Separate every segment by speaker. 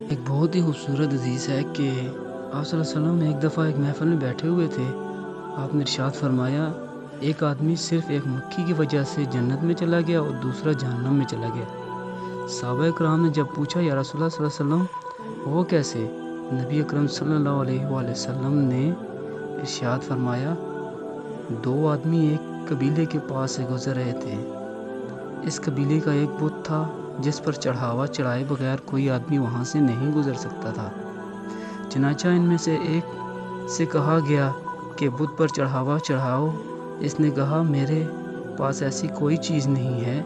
Speaker 1: ایک بہت ہی خوبصورت حدیث ہے کہ آپ صلی اللہ علیہ وسلم ایک دفعہ ایک محفل میں بیٹھے ہوئے تھے۔ آپ نے ارشاد فرمایا، ایک آدمی صرف ایک مکھی کی وجہ سے جنت میں چلا گیا اور دوسرا جہنم میں چلا گیا۔ صحابہ کرام نے جب پوچھا، یا رسول اللہ صلی اللہ علیہ وسلم وہ کیسے؟ نبی اکرم صلی اللہ علیہ وآلہ وسلم نے ارشاد فرمایا، دو آدمی ایک قبیلے کے پاس سے گزر رہے تھے۔ اس قبیلے کا ایک بت تھا جس پر چڑھاوا چڑھائے بغیر کوئی آدمی وہاں سے نہیں گزر سکتا تھا۔ چنانچہ ان میں سے ایک سے کہا گیا کہ بت پر چڑھاوا چڑھاؤ۔ اس نے کہا، میرے پاس ایسی کوئی چیز نہیں ہے۔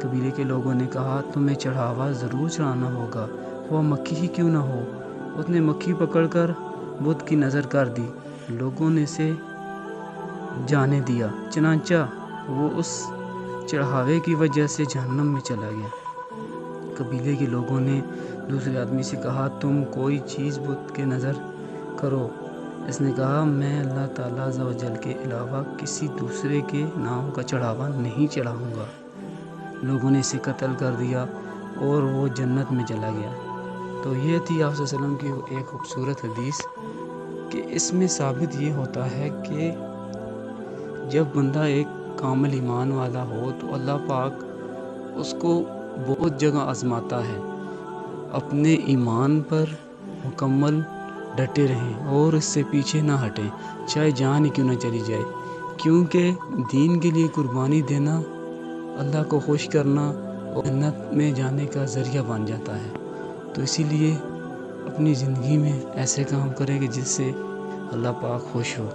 Speaker 1: قبیلے کے لوگوں نے کہا، تمہیں چڑھاوا ضرور چڑھانا ہوگا، وہ مکھی ہی کیوں نہ ہو۔ اس نے مکھی پکڑ کر بت کی نظر کر دی۔ لوگوں نے اسے جانے دیا، چنانچہ وہ اس چڑھاوے کی وجہ سے جہنم میں چلا گیا۔ قبیلے کے لوگوں نے دوسرے آدمی سے کہا، تم کوئی چیز بت کے نظر کرو۔ اس نے کہا، میں اللہ تعالیٰ عز و جل کے علاوہ کسی دوسرے کے نام کا چڑھاوا نہیں چڑھاؤں گا۔ لوگوں نے اسے قتل کر دیا اور وہ جنت میں چلا گیا۔ تو یہ تھی آپ صلی اللہ علیہ وسلم کی ایک خوبصورت حدیث کہ اس میں ثابت یہ ہوتا ہے کہ جب بندہ ایک کامل ایمان والا ہو تو اللہ پاک اس کو بہت جگہ آزماتا ہے۔ اپنے ایمان پر مکمل ڈٹے رہیں اور اس سے پیچھے نہ ہٹیں، چاہے جان ہی کیوں نہ چلی جائے، کیونکہ دین کے لیے قربانی دینا اللہ کو خوش کرنا اور جنت میں جانے کا ذریعہ بن جاتا ہے۔ تو اسی لیے اپنی زندگی میں ایسے کام کریں کہ جس سے اللہ پاک خوش ہو۔